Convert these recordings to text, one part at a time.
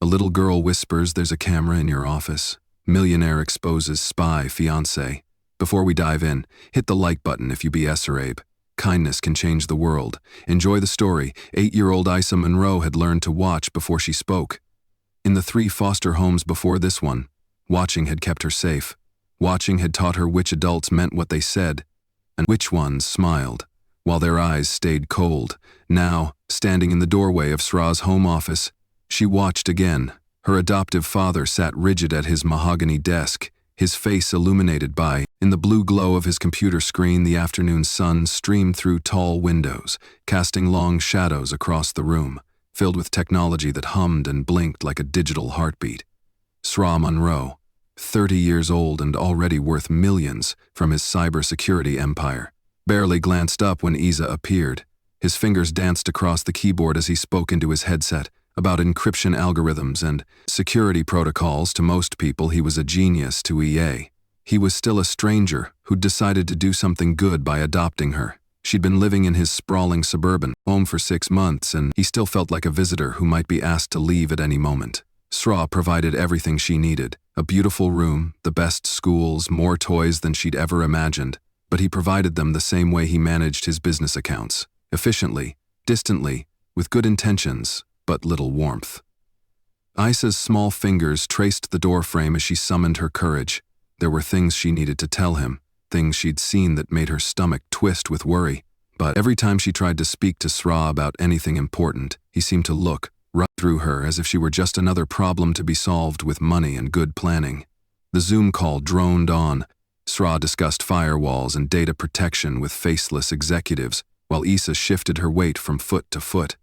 A little girl whispers, "There's a camera in your office." Millionaire exposes spy fiancée. Before we dive in, hit the like button if you BS or Abe. Kindness can change the world. Enjoy the story. 8-year-old Isa Monroe had learned to watch before she spoke. In the 3 foster homes before this one, watching had kept her safe. Watching had taught her which adults meant what they said, and which ones smiled, while their eyes stayed cold. Now, standing in the doorway of Sra's home office, she watched again. Her adoptive father sat rigid at his mahogany desk, his face illuminated by, in the blue glow of his computer screen, the afternoon sun streamed through tall windows, casting long shadows across the room, filled with technology that hummed and blinked like a digital heartbeat. Sra Monroe, 30 years old and already worth millions from his cybersecurity empire, barely glanced up when Isa appeared. His fingers danced across the keyboard as he spoke into his headset about encryption algorithms and security protocols. To most people, he was a genius. To EA, he was still a stranger who'd decided to do something good by adopting her. She'd been living in his sprawling suburban home for 6 months, and he still felt like a visitor who might be asked to leave at any moment. Sra provided everything she needed: a beautiful room, the best schools, more toys than she'd ever imagined. But he provided them the same way he managed his business accounts: efficiently, distantly, with good intentions, but little warmth. Isa's small fingers traced the doorframe as she summoned her courage. There were things she needed to tell him, things she'd seen that made her stomach twist with worry. But every time she tried to speak to Sra about anything important, he seemed to look right through her as if she were just another problem to be solved with money and good planning. The Zoom call droned on. Sra discussed firewalls and data protection with faceless executives, while Isa shifted her weight from foot to foot.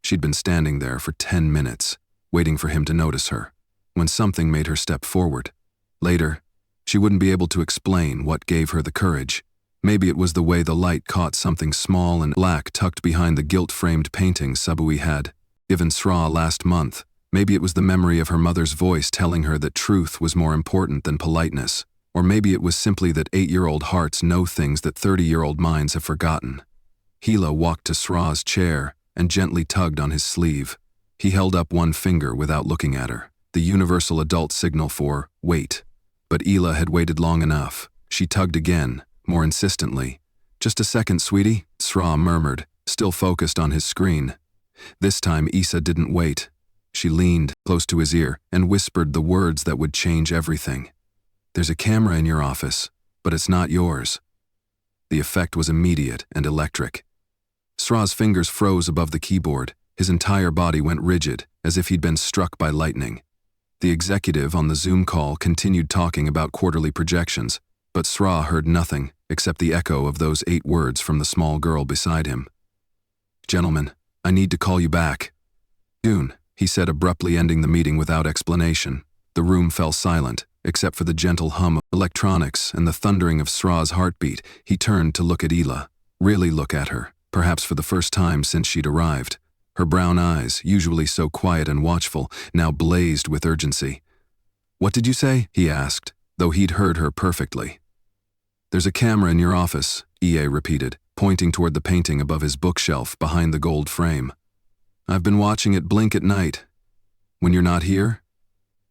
She'd been standing there for 10 minutes, waiting for him to notice her, when something made her step forward. Later, she wouldn't be able to explain what gave her the courage. Maybe it was the way the light caught something small and black tucked behind the gilt-framed painting Sabui had given Sra last month. Maybe it was the memory of her mother's voice telling her that truth was more important than politeness. Or maybe it was simply that 8-year-old hearts know things that 30-year-old minds have forgotten. Hila walked to Sra's chair and gently tugged on his sleeve. He held up one finger without looking at her, the universal adult signal for wait. But Hila had waited long enough. She tugged again, more insistently. "Just a second, sweetie," Sra murmured, still focused on his screen. This time Isa didn't wait. She leaned close to his ear and whispered the words that would change everything. "There's a camera in your office, but it's not yours." The effect was immediate and electric. Sra's fingers froze above the keyboard. His entire body went rigid, as if he'd been struck by lightning. The executive on the Zoom call continued talking about quarterly projections, but Sra heard nothing except the echo of those 8 words from the small girl beside him. "Gentlemen, I need to call you back soon," he said, abruptly ending the meeting without explanation. The room fell silent, except for the gentle hum of electronics and the thundering of Sra's heartbeat. He turned to look at Hila, really look at her, perhaps for the first time since she'd arrived. Her brown eyes, usually so quiet and watchful, now blazed with urgency. "What did you say?" he asked, though he'd heard her perfectly. "There's a camera in your office," EA repeated, pointing toward the painting above his bookshelf behind the gold frame. "I've been watching it blink at night. When you're not here?"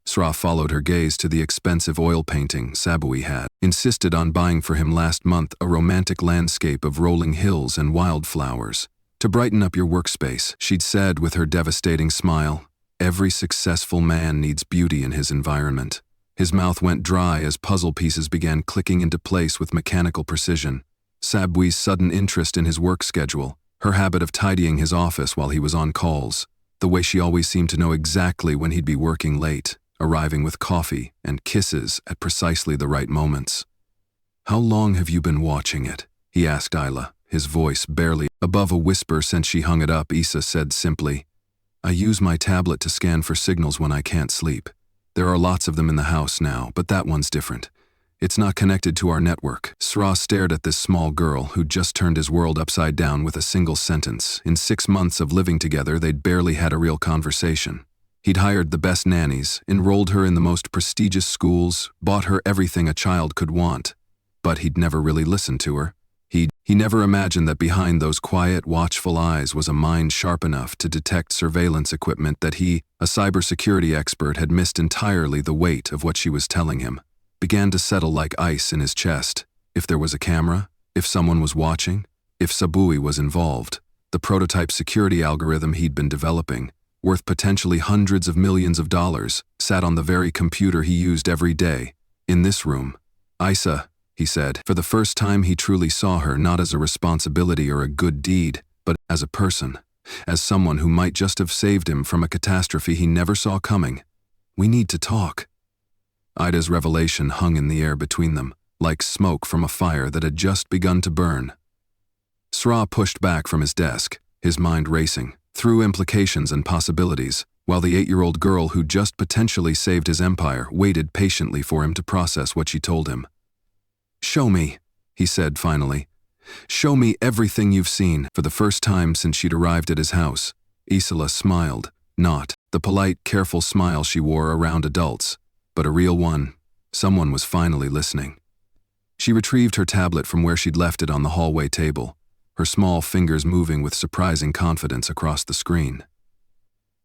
Sra followed her gaze to the expensive oil painting Sabui had insisted on buying for him last month, a romantic landscape of rolling hills and wildflowers. "To brighten up your workspace," she'd said with her devastating smile. "Every successful man needs beauty in his environment." His mouth went dry as puzzle pieces began clicking into place with mechanical precision. Sabui's sudden interest in his work schedule, her habit of tidying his office while he was on calls, the way she always seemed to know exactly when he'd be working late, arriving with coffee and kisses at precisely the right moments. "How long have you been watching it?" he asked Isla, his voice barely above a whisper. "Since she hung it up," Isa said simply. "I use my tablet to scan for signals when I can't sleep. There are lots of them in the house now, but that one's different. It's not connected to our network." Sra stared at this small girl who'd just turned his world upside down with a single sentence. In 6 months of living together, they'd barely had a real conversation. He'd hired the best nannies, enrolled her in the most prestigious schools, bought her everything a child could want. But he'd never really listened to her. He never imagined that behind those quiet, watchful eyes was a mind sharp enough to detect surveillance equipment that he, a cybersecurity expert, had missed entirely. The weight of what she was telling him began to settle like ice in his chest. If there was a camera, if someone was watching, if Sabui was involved, the prototype security algorithm he'd been developing, worth potentially hundreds of millions of dollars, sat on the very computer he used every day. In this room. Isa, he said. For the first time he truly saw her not as a responsibility or a good deed, but as a person, as someone who might just have saved him from a catastrophe he never saw coming. We need to talk. Ida's revelation hung in the air between them, like smoke from a fire that had just begun to burn. Sra pushed back from his desk, his mind racing, through implications and possibilities, while the 8-year-old girl who just potentially saved his empire waited patiently for him to process what she told him. "Show me," he said finally. "Show me everything you've seen." For the first time since she'd arrived at his house, Isola smiled, not the polite, careful smile she wore around adults, but a real one. Someone was finally listening. She retrieved her tablet from where she'd left it on the hallway table, her small fingers moving with surprising confidence across the screen.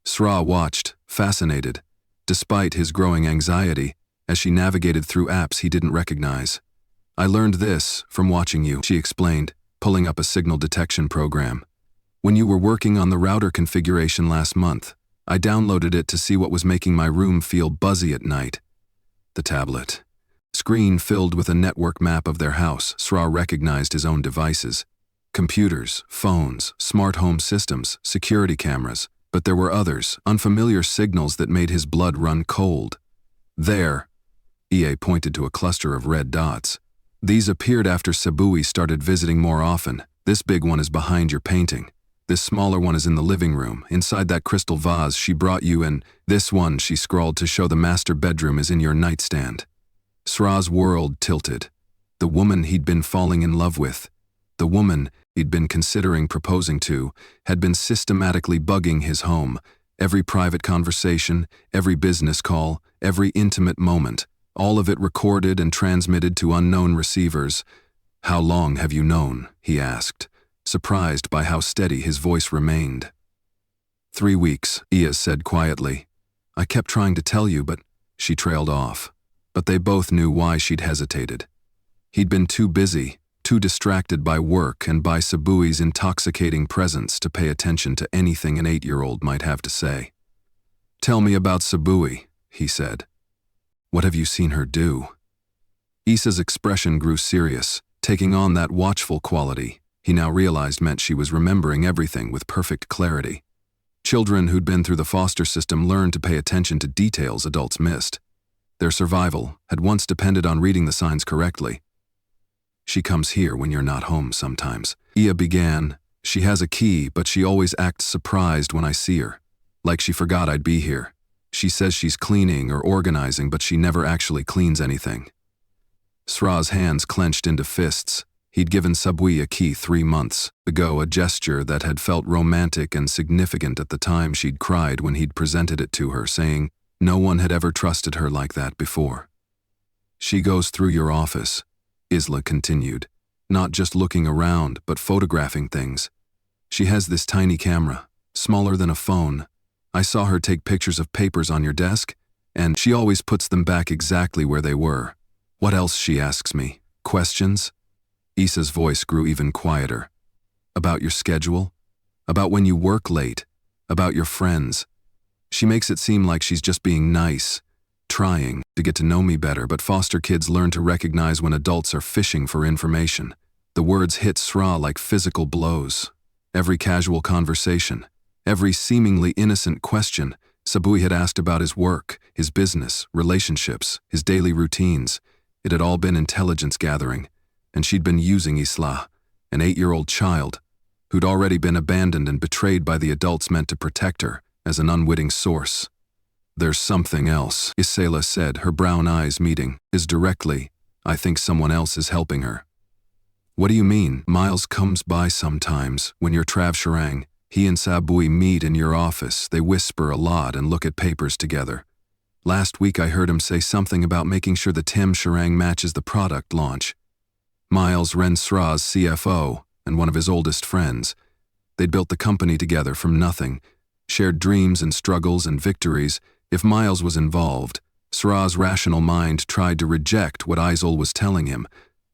Sra watched, fascinated, despite his growing anxiety, as she navigated through apps he didn't recognize. "I learned this from watching you," she explained, pulling up a signal detection program. "When you were working on the router configuration last month, I downloaded it to see what was making my room feel buzzy at night." The tablet. Screen filled with a network map of their house. Sra recognized his own devices. Computers, phones, smart home systems, security cameras. But there were others, unfamiliar signals that made his blood run cold. "There," EA pointed to a cluster of red dots. "These appeared after Sabui started visiting more often. This big one is behind your painting. This smaller one is in the living room, inside that crystal vase she brought you, and this one," she scrawled to show the master bedroom, "is in your nightstand." Sra's world tilted. The woman he'd been falling in love with, the woman he'd been considering proposing to, had been systematically bugging his home. Every private conversation, every business call, every intimate moment, all of it recorded and transmitted to unknown receivers. "How long have you known?" he asked, surprised by how steady his voice remained. 3 weeks, Ia said quietly. "I kept trying to tell you, but..." She trailed off. But they both knew why she'd hesitated. He'd been too busy, too distracted by work and by Sabui's intoxicating presence to pay attention to anything an 8-year-old might have to say. "Tell me about Sabui," he said. "What have you seen her do?" Issa's expression grew serious, taking on that watchful quality he now realized meant she was remembering everything with perfect clarity. Children who'd been through the foster system learned to pay attention to details adults missed. Their survival had once depended on reading the signs correctly. "She comes here when you're not home sometimes," Ia began. "She has a key, but she always acts surprised when I see her, like she forgot I'd be here. She says she's cleaning or organizing, but she never actually cleans anything." Sra's hands clenched into fists. He'd given Sabui a key 3 months ago, a gesture that had felt romantic and significant at the time. She'd cried when he'd presented it to her, saying no one had ever trusted her like that before. "She goes through your office," Isla continued, "not just looking around, but photographing things. She has this tiny camera, smaller than a phone. I saw her take pictures of papers on your desk, and she always puts them back exactly where they were. What else?" she asks me. "Questions?" Issa's voice grew even quieter. "About your schedule? About when you work late? About your friends? She makes it seem like she's just being nice, trying to get to know me better, but foster kids learn to recognize when adults are fishing for information." The words hit Sra like physical blows. Every casual conversation, every seemingly innocent question Sabui had asked about his work, his business, relationships, his daily routines, it had all been intelligence gathering, and she'd been using Isla, an 8-year-old child, who'd already been abandoned and betrayed by the adults meant to protect her, as an unwitting source. "There's something else," Isela said, her brown eyes meeting his directly. "I think someone else is helping her." "What do you mean?" "Miles comes by sometimes, when you're Trav Sharang. He and Sabui meet in your office. They whisper a lot and look at papers together. Last week I heard him say something about making sure the Tim Sharang matches the product launch." Miles Rensra's CFO and one of his oldest friends. They'd built the company together from nothing, shared dreams and struggles and victories. If Miles was involved, Sra's rational mind tried to reject what Isel was telling him.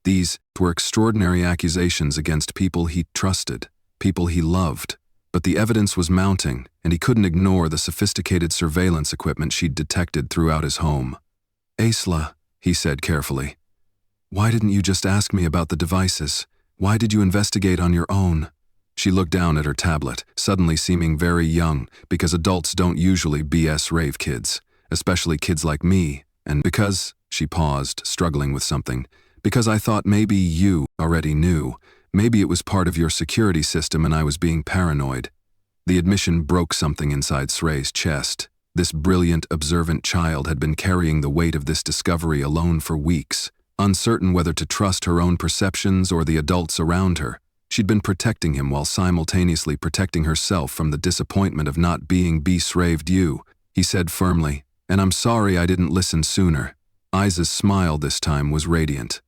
These were extraordinary accusations against people he trusted, people he loved. But the evidence was mounting, and he couldn't ignore the sophisticated surveillance equipment she'd detected throughout his home. "Aisla," he said carefully, "why didn't you just ask me about the devices? Why did you investigate on your own?" She looked down at her tablet, suddenly seeming very young, because adults don't usually BS rave kids, especially kids like me, and because, she paused, struggling with something, because I thought maybe you already knew. Maybe it was part of your security system and I was being paranoid. The admission broke something inside Sray's chest. This brilliant, observant child had been carrying the weight of this discovery alone for weeks, uncertain whether to trust her own perceptions or the adults around her. She'd been protecting him while simultaneously protecting herself from the disappointment of not being besraved you, he said firmly, and I'm sorry I didn't listen sooner. Isa's smile this time was radiant.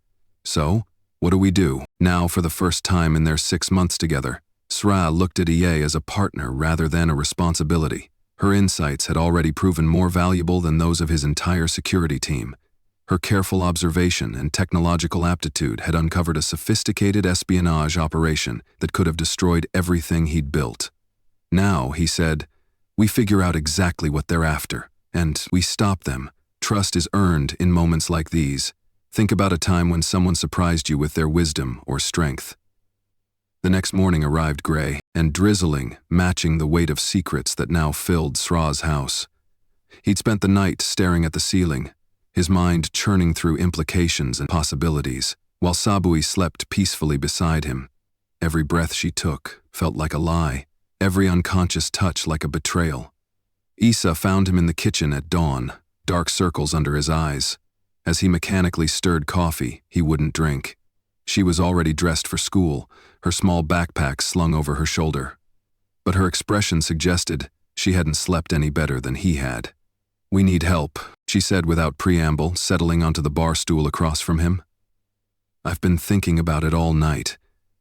So, what do we do? Now, for the first time in their 6 months together, Sra looked at EA as a partner rather than a responsibility. Her insights had already proven more valuable than those of his entire security team. Her careful observation and technological aptitude had uncovered a sophisticated espionage operation that could have destroyed everything he'd built. Now, he said, we figure out exactly what they're after, and we stop them. Trust is earned in moments like these. Think about a time when someone surprised you with their wisdom or strength. The next morning arrived gray and drizzling, matching the weight of secrets that now filled Sra's house. He'd spent the night staring at the ceiling, his mind churning through implications and possibilities, while Sabui slept peacefully beside him. Every breath she took felt like a lie, every unconscious touch like a betrayal. Issa found him in the kitchen at dawn, dark circles under his eyes. As he mechanically stirred coffee, he wouldn't drink. She was already dressed for school, her small backpack slung over her shoulder. But her expression suggested she hadn't slept any better than he had. "We need help," she said without preamble, settling onto the bar stool across from him. "I've been thinking about it all night.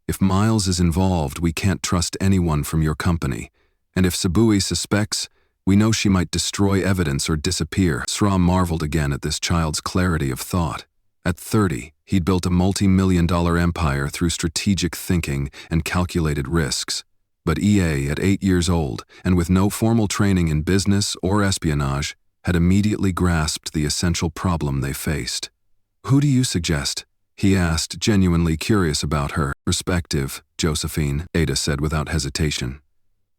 If Miles is involved, we can't trust anyone from your company. And if Sabui suspects, we know she might destroy evidence or disappear." Sra marveled again at this child's clarity of thought. At 30, he'd built a multi-million-dollar empire through strategic thinking and calculated risks. But EA, at 8 years old, and with no formal training in business or espionage, had immediately grasped the essential problem they faced. "Who do you suggest?" he asked, genuinely curious about her perspective. "Josephine," Ada said without hesitation.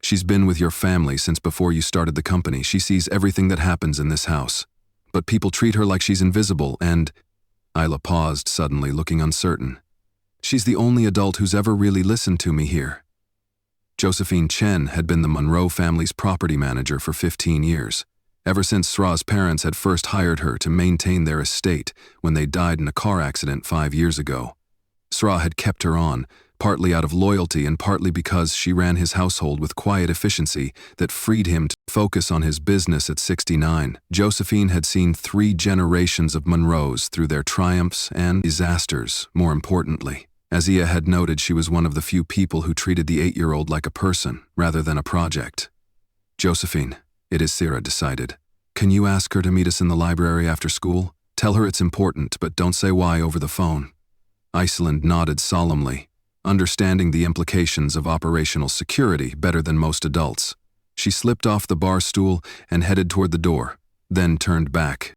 "She's been with your family since before you started the company. She sees everything that happens in this house. But people treat her like she's invisible and—" Isla paused suddenly, looking uncertain. "She's the only adult who's ever really listened to me here." Josephine Chen had been the Monroe family's property manager for 15 years. Ever since Sra's parents had first hired her to maintain their estate when they died in a car accident 5 years ago. Sra had kept her on, partly out of loyalty and partly because she ran his household with quiet efficiency that freed him to focus on his business at 69. Josephine had seen 3 generations of Monroes through their triumphs and disasters, more importantly. As Ia had noted, she was one of the few people who treated the 8-year-old like a person rather than a project. "Josephine," it is Sira decided. "Can you ask her to meet us in the library after school? Tell her it's important, but don't say why over the phone." Iceland nodded solemnly, understanding the implications of operational security better than most adults. She slipped off the bar stool and headed toward the door, then turned back.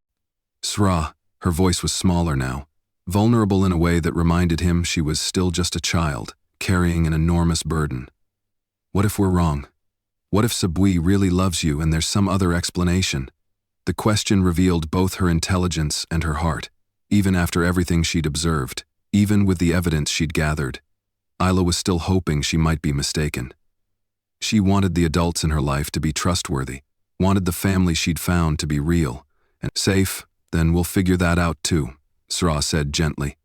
Sra, her voice was smaller now, vulnerable in a way that reminded him she was still just a child, carrying an enormous burden. "What if we're wrong? What if Sabui really loves you and there's some other explanation?" The question revealed both her intelligence and her heart, even after everything she'd observed, even with the evidence she'd gathered. Isla was still hoping she might be mistaken. She wanted the adults in her life to be trustworthy, wanted the family she'd found to be real and safe. "Then we'll figure that out too," Sra said gently.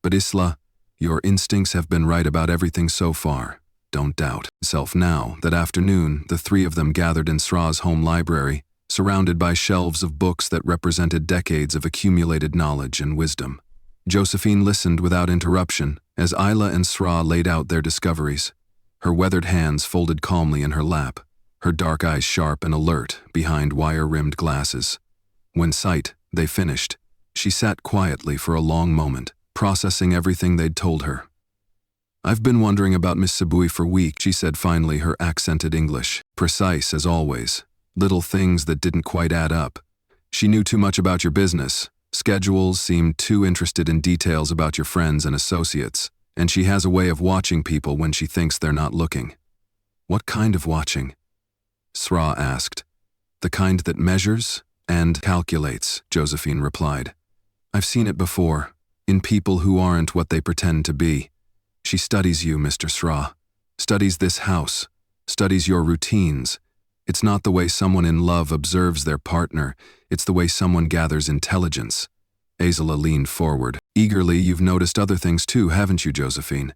"But Isla, your instincts have been right about everything so far. Don't doubt yourself now." That afternoon, the 3 of them gathered in Sra's home library, surrounded by shelves of books that represented decades of accumulated knowledge and wisdom. Josephine listened without interruption as Isla and Sra laid out their discoveries. Her weathered hands folded calmly in her lap, her dark eyes sharp and alert behind wire-rimmed glasses. When they finished, she sat quietly for a long moment, processing everything they'd told her. "I've been wondering about Miss Sabui for weeks," she said finally, her accented English, precise as always. Little things that didn't quite add up. She knew too much about your business. Schedules, seemed too interested in details about your friends and associates, and she has a way of watching people when she thinks they're not looking. "What kind of watching?" Sra asked. "The kind that measures and calculates," Josephine replied. "I've seen it before, in people who aren't what they pretend to be. She studies you, Mr. Sra, studies this house, studies your routines. It's not the way someone in love observes their partner, it's the way someone gathers intelligence." Azela leaned forward. Eagerly, "You've noticed other things too, haven't you, Josephine?"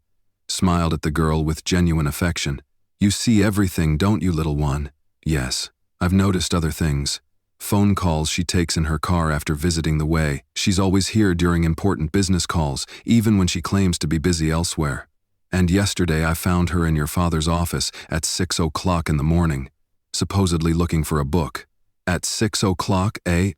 Smiled at the girl with genuine affection. "You see everything, don't you, little one?" "Yes, I've noticed other things. Phone calls she takes in her car after visiting the way. She's always here during important business calls, even when she claims to be busy elsewhere. And yesterday I found her in your father's office at 6 o'clock in the morning, supposedly looking for a book." "At 6 o'clock, eh?"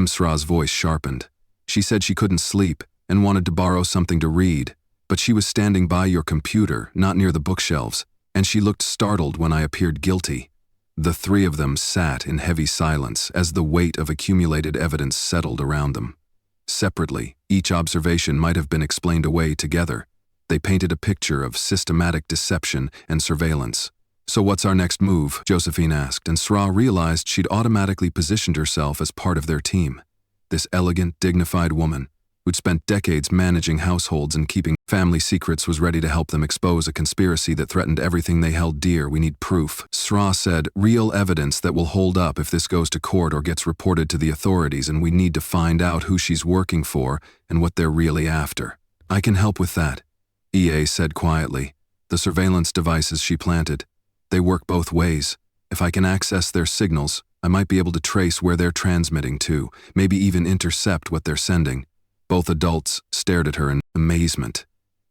Sra's voice sharpened. "She said she couldn't sleep and wanted to borrow something to read, but she was standing by your computer, not near the bookshelves, and she looked startled when I appeared guilty." The three of them sat in heavy silence as the weight of accumulated evidence settled around them. Separately, each observation might have been explained away together. They painted a picture of systematic deception and surveillance. "So what's our next move?" Josephine asked, and Sra realized she'd automatically positioned herself as part of their team. This elegant, dignified woman, who'd spent decades managing households and keeping family secrets, was ready to help them expose a conspiracy that threatened everything they held dear. "We need proof," Sra said, "real evidence that will hold up if this goes to court or gets reported to the authorities, and we need to find out who she's working for and what they're really after." "I can help with that," EA said quietly. "The surveillance devices she planted, they work both ways. If I can access their signals, I might be able to trace where they're transmitting to, maybe even intercept what they're sending." Both adults stared at her in amazement.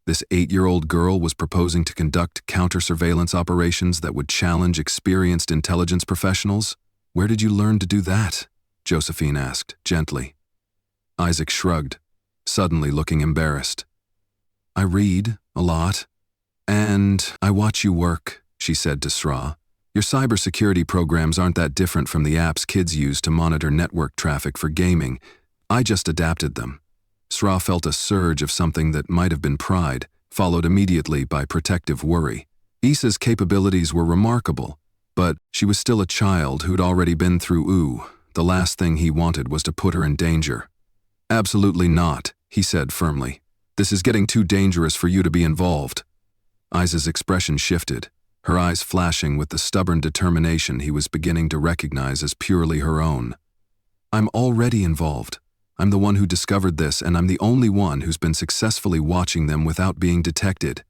This 8-year-old girl was proposing to conduct counter-surveillance operations that would challenge experienced intelligence professionals? "Where did you learn to do that?" Josephine asked, gently. Isaac shrugged, suddenly looking embarrassed. "I read a lot, and I watch you work," she said to Sra. "Your cybersecurity programs aren't that different from the apps kids use to monitor network traffic for gaming. I just adapted them." Sra felt a surge of something that might have been pride, followed immediately by protective worry. Issa's capabilities were remarkable, but she was still a child who'd already been through the last thing he wanted was to put her in danger. "Absolutely not," he said firmly. "This is getting too dangerous for you to be involved." Isa's expression shifted, her eyes flashing with the stubborn determination he was beginning to recognize as purely her own. "I'm already involved. I'm the one who discovered this, and I'm the only one who's been successfully watching them without being detected."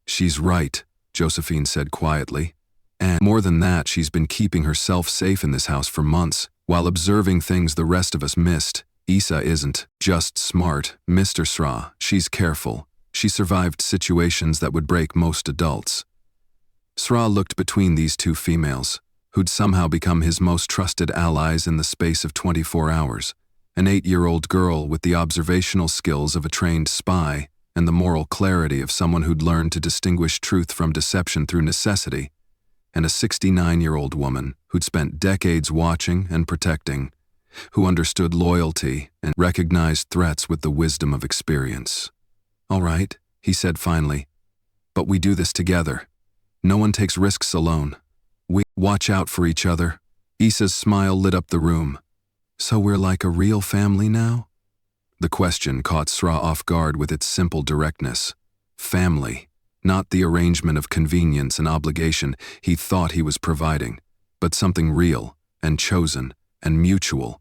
"She's right," Josephine said quietly. "And more than that, she's been keeping herself safe in this house for months, while observing things the rest of us missed. Issa isn't just smart, Mr. Sra. She's careful. She survived situations that would break most adults." Sra looked between these two females, who'd somehow become his most trusted allies in the space of 24 hours. An 8-year-old girl with the observational skills of a trained spy and the moral clarity of someone who'd learned to distinguish truth from deception through necessity, and a 69-year-old woman who'd spent decades watching and protecting, who understood loyalty and recognized threats with the wisdom of experience. "All right," he said finally, "but we do this together. No one takes risks alone. We watch out for each other." Issa's smile lit up the room. "So we're like a real family now?" The question caught Sra off guard with its simple directness. Family, not the arrangement of convenience and obligation he thought he was providing, but something real and chosen and mutual.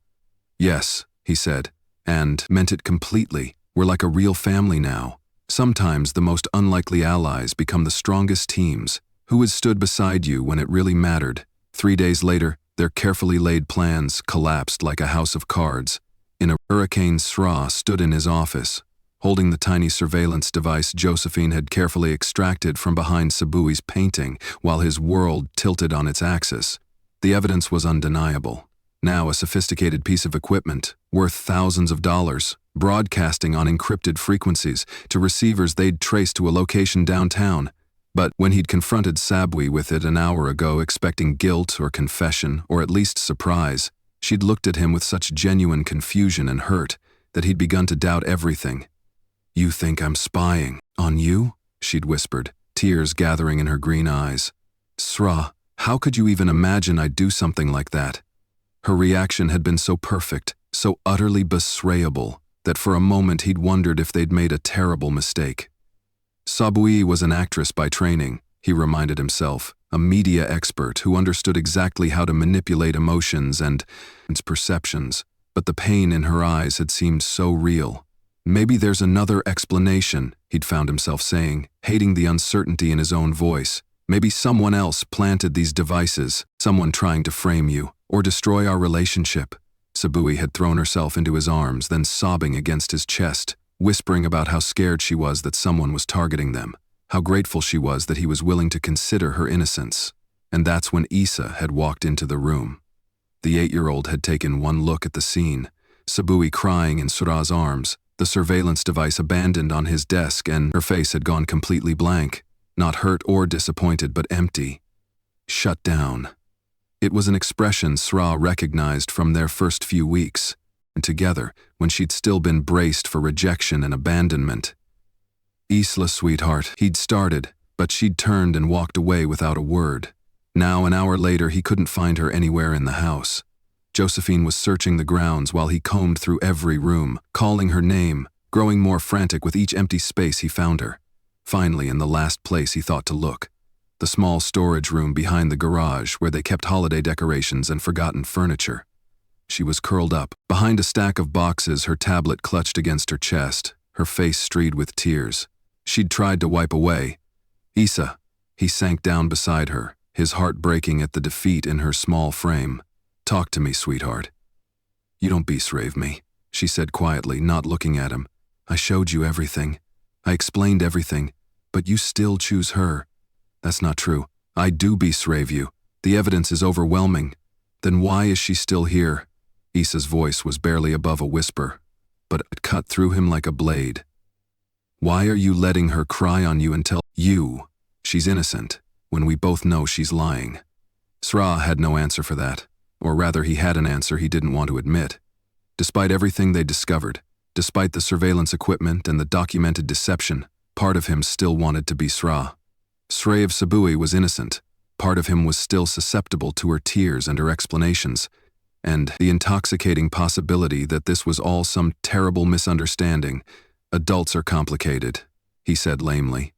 "Yes," he said, and meant it completely. "We're like a real family now. Sometimes the most unlikely allies become the strongest teams. Who has stood beside you when it really mattered?" 3 days later, their carefully laid plans collapsed like a house of cards. In a hurricane, Sra stood in his office, holding the tiny surveillance device Josephine had carefully extracted from behind Sabui's painting while his world tilted on its axis. The evidence was undeniable. Now a sophisticated piece of equipment, worth thousands of dollars, broadcasting on encrypted frequencies to receivers they'd traced to a location downtown. But when he'd confronted Sabui with it an hour ago, expecting guilt or confession or at least surprise, she'd looked at him with such genuine confusion and hurt that he'd begun to doubt everything. "You think I'm spying on you?" she'd whispered, tears gathering in her green eyes. "Sra, how could you even imagine I'd do something like that?" Her reaction had been so perfect, so utterly betrayable, that for a moment he'd wondered if they'd made a terrible mistake. Sabui was an actress by training, he reminded himself, a media expert who understood exactly how to manipulate emotions and perceptions, but the pain in her eyes had seemed so real. "Maybe there's another explanation," he'd found himself saying, hating the uncertainty in his own voice. "Maybe someone else planted these devices, someone trying to frame you, or destroy our relationship." Sabui had thrown herself into his arms, then sobbing against his chest, whispering about how scared she was that someone was targeting them, how grateful she was that he was willing to consider her innocence. And that's when Issa had walked into the room. The 8-year-old had taken one look at the scene, Sabui crying in Sura's arms, the surveillance device abandoned on his desk, and her face had gone completely blank, not hurt or disappointed, but empty. Shut down. It was an expression Sra recognized from their first few weeks, and together, when she'd still been braced for rejection and abandonment. "Isla, sweetheart," he'd started, but she'd turned and walked away without a word. Now, an hour later, he couldn't find her anywhere in the house. Josephine was searching the grounds while he combed through every room, calling her name, growing more frantic with each empty space he found her. Finally, in the last place he thought to look, the small storage room behind the garage where they kept holiday decorations and forgotten furniture. She was curled up, behind a stack of boxes, her tablet clutched against her chest, her face streaked with tears. She'd tried to wipe away. "Issa." He sank down beside her, his heart breaking at the defeat in her small frame. "Talk to me, sweetheart." "You don't betrave me," she said quietly, not looking at him. "I showed you everything. I explained everything, but you still choose her." "That's not true. I do betrave you. The evidence is overwhelming." "Then why is she still here?" Issa's voice was barely above a whisper, but it cut through him like a blade. "Why are you letting her cry on you until she's innocent, when we both know she's lying?" Sra had no answer for that, or rather he had an answer he didn't want to admit. Despite everything they discovered, despite the surveillance equipment and the documented deception, part of him still wanted to be Sra. Sra of Sabui was innocent. Part of him was still susceptible to her tears and her explanations, and the intoxicating possibility that this was all some terrible misunderstanding. "Adults are complicated," he said lamely.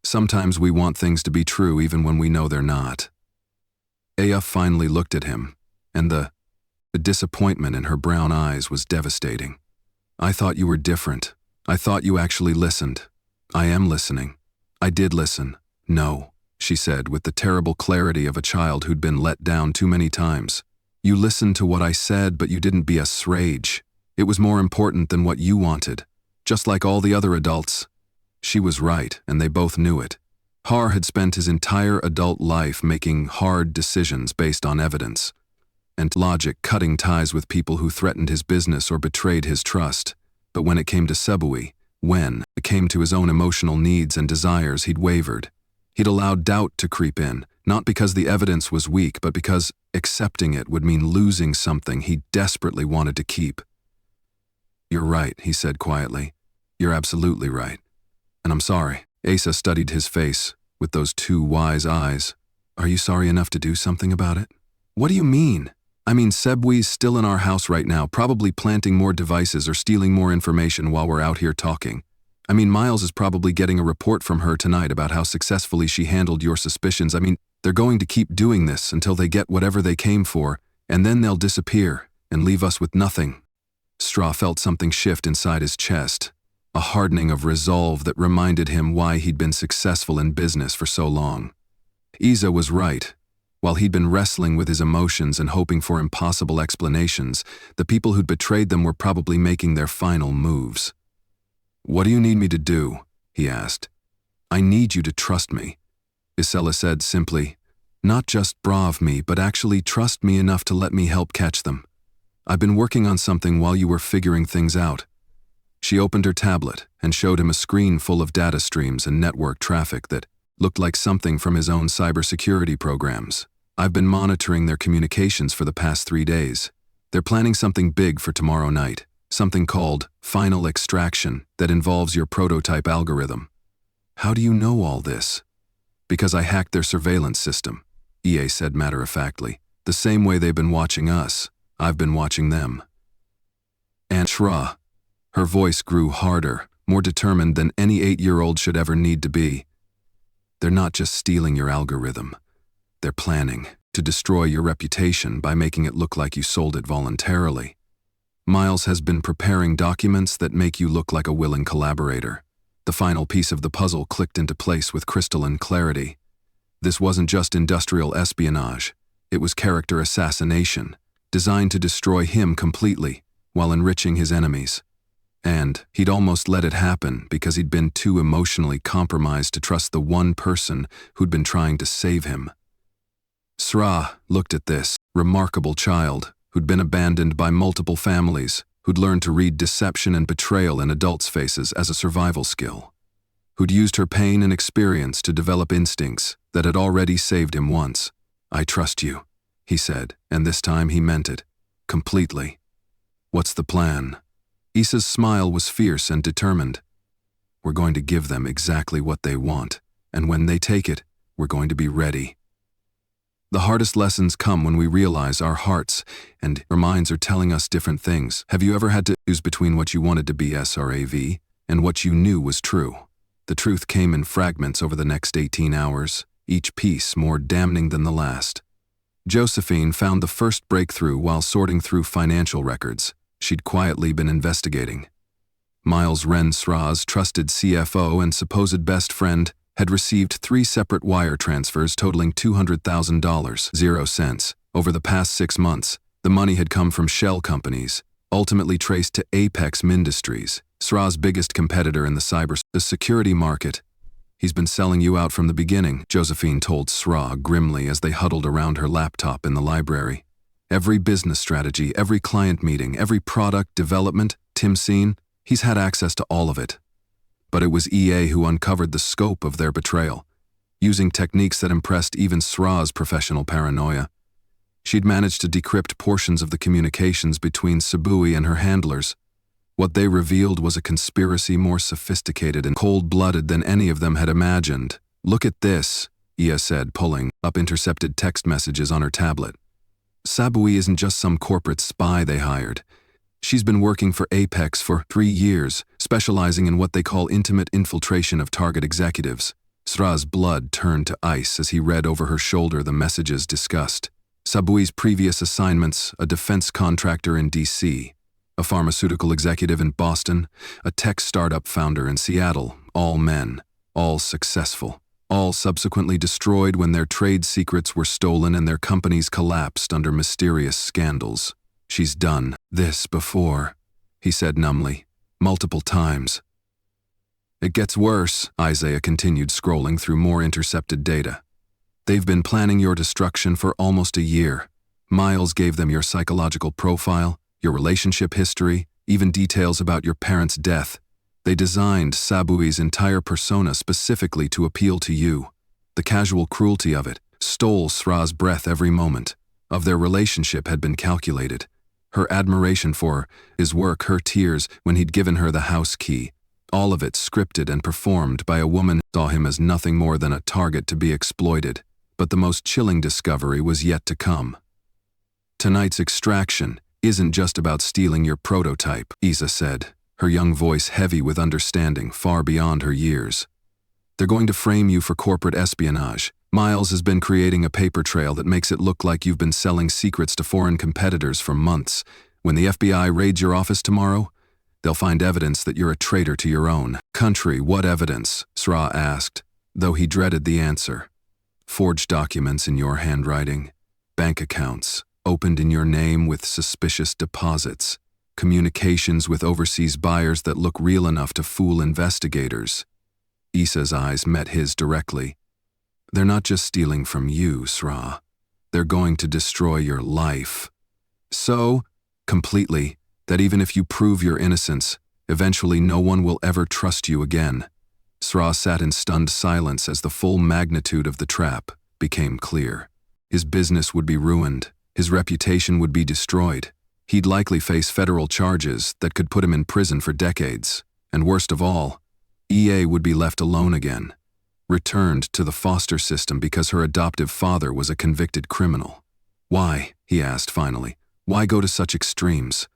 "Sometimes we want things to be true even when we know they're not." Aya finally looked at him, and the disappointment in her brown eyes was devastating. "I thought you were different. I thought you actually listened." "I am listening. I did listen." "No," she said with the terrible clarity of a child who'd been let down too many times. "You listened to what I said, but you didn't be a rage. It was more important than what you wanted, just like all the other adults." She was right, and they both knew it. Har had spent his entire adult life making hard decisions based on evidence and logic, cutting ties with people who threatened his business or betrayed his trust. But when it came to Sabui, when it came to his own emotional needs and desires, he'd wavered. He'd allowed doubt to creep in, not because the evidence was weak, but because accepting it would mean losing something he desperately wanted to keep. "You're right," he said quietly. "You're absolutely right. And I'm sorry." Asa studied his face with those two wise eyes. "Are you sorry enough to do something about it?" "What do you mean?" "I mean, Sebwe's still in our house right now, probably planting more devices or stealing more information while we're out here talking. I mean, Miles is probably getting a report from her tonight about how successfully she handled your suspicions. I mean, they're going to keep doing this until they get whatever they came for, and then they'll disappear and leave us with nothing." Straw felt something shift inside his chest, a hardening of resolve that reminded him why he'd been successful in business for so long. Isa was right. While he'd been wrestling with his emotions and hoping for impossible explanations, the people who'd betrayed them were probably making their final moves. "What do you need me to do?" he asked. "I need you to trust me," Isela said simply. "Not just brave me, but actually trust me enough to let me help catch them. I've been working on something while you were figuring things out." She opened her tablet and showed him a screen full of data streams and network traffic that looked like something from his own cybersecurity programs. "I've been monitoring their communications for the past 3 days. They're planning something big for tomorrow night, something called final extraction that involves your prototype algorithm." "How do you know all this?" "Because I hacked their surveillance system," EA said matter-of-factly. "The same way they've been watching us, I've been watching them." And Shra. Her voice grew harder, more determined than any 8-year-old should ever need to be. "They're not just stealing your algorithm. They're planning to destroy your reputation by making it look like you sold it voluntarily. Miles has been preparing documents that make you look like a willing collaborator." The final piece of the puzzle clicked into place with crystalline clarity. This wasn't just industrial espionage. It was character assassination, designed to destroy him completely while enriching his enemies. And he'd almost let it happen because he'd been too emotionally compromised to trust the one person who'd been trying to save him. Sra looked at this remarkable child who'd been abandoned by multiple families, who'd learned to read deception and betrayal in adults' faces as a survival skill, who'd used her pain and experience to develop instincts that had already saved him once. "I trust you," he said, and this time he meant it, completely. "What's the plan?" Issa's smile was fierce and determined. "We're going to give them exactly what they want, and when they take it, we're going to be ready." The hardest lessons come when we realize our hearts and our minds are telling us different things. Have you ever had to choose between what you wanted to be SRAV and what you knew was true? The truth came in fragments over the next 18 hours, each piece more damning than the last. Josephine found the first breakthrough while sorting through financial records she'd quietly been investigating. Miles Rensra's trusted CFO and supposed best friend had received 3 separate wire transfers totaling $200,000, 0 cents, over the past 6 months. The money had come from shell companies, ultimately traced to Apex Industries, Sra's biggest competitor in the security market. "He's been selling you out from the beginning," Josephine told Sra grimly as they huddled around her laptop in the library. "Every business strategy, every client meeting, every product development Tim's seen, he's had access to all of it." But it was EA who uncovered the scope of their betrayal, using techniques that impressed even Sra's professional paranoia. She'd managed to decrypt portions of the communications between Sabui and her handlers. What they revealed was a conspiracy more sophisticated and cold-blooded than any of them had imagined. "Look at this," Ia said, pulling up intercepted text messages on her tablet. "Sabui isn't just some corporate spy they hired. She's been working for Apex for 3 years, specializing in what they call intimate infiltration of target executives." Sra's blood turned to ice as he read over her shoulder the messages discussed. Sabui's previous assignments: a defense contractor in DC, a pharmaceutical executive in Boston, a tech startup founder in Seattle, all men, all successful, all subsequently destroyed when their trade secrets were stolen and their companies collapsed under mysterious scandals. "She's done this before," he said numbly, "multiple times." "It gets worse," Isaiah continued, scrolling through more intercepted data. "They've been planning your destruction for almost a year. Miles gave them your psychological profile, your relationship history, even details about your parents' death. They designed Sabui's entire persona specifically to appeal to you. The casual cruelty of it stole Sra's breath every moment. Of their relationship had been calculated. Her admiration for his work, her tears when he'd given her the house key, all of it scripted and performed by a woman who saw him as nothing more than a target to be exploited. But the most chilling discovery was yet to come. Tonight's extraction isn't just about stealing your prototype, Isa said, her young voice heavy with understanding far beyond her years. They're going to frame you for corporate espionage. Miles has been creating a paper trail that makes it look like you've been selling secrets to foreign competitors for months. When the FBI raids your office tomorrow, they'll find evidence that you're a traitor to your own country. What evidence? Sra asked, though he dreaded the answer. Forged documents in your handwriting, bank accounts opened in your name with suspicious deposits. communications with overseas buyers that look real enough to fool investigators. Issa's eyes met his directly. They're not just stealing from you, Sra. They're going to destroy your life. So, completely, that even if you prove your innocence, eventually no one will ever trust you again. Sra sat in stunned silence as the full magnitude of the trap became clear. His business would be ruined. His reputation would be destroyed. He'd likely face federal charges that could put him in prison for decades. And worst of all, EA would be left alone again, returned to the foster system because her adoptive father was a convicted criminal. Why, he asked finally, why go to such extremes?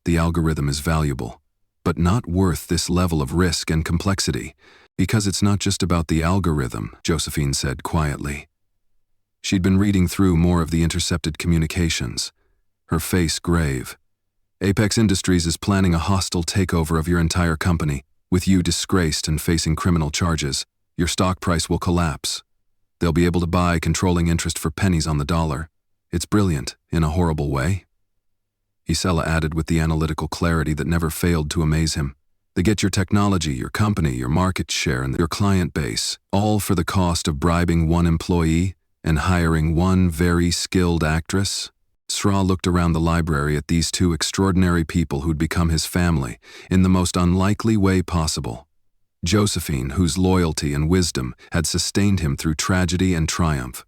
The algorithm is valuable, but not worth this level of risk and complexity. Because it's not just about the algorithm, Josephine said quietly. She'd been reading through more of the intercepted communications, her face grave. Apex Industries is planning a hostile takeover of your entire company. With you disgraced and facing criminal charges, your stock price will collapse. They'll be able to buy controlling interest for pennies on the dollar. It's brilliant, in a horrible way. Isela added with the analytical clarity that never failed to amaze him. They get your technology, your company, your market share, and your client base, all for the cost of bribing one employee and hiring one very skilled actress. Sra looked around the library at these two extraordinary people who'd become his family in the most unlikely way possible. Josephine, whose loyalty and wisdom had sustained him through tragedy and triumph.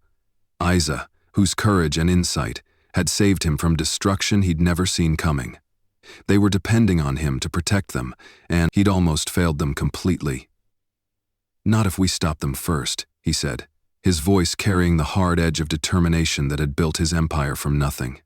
Isa, whose courage and insight had saved him from destruction he'd never seen coming. They were depending on him to protect them, and he'd almost failed them completely. Not if we stop them first, he said, his voice carrying the hard edge of determination that had built his empire from nothing.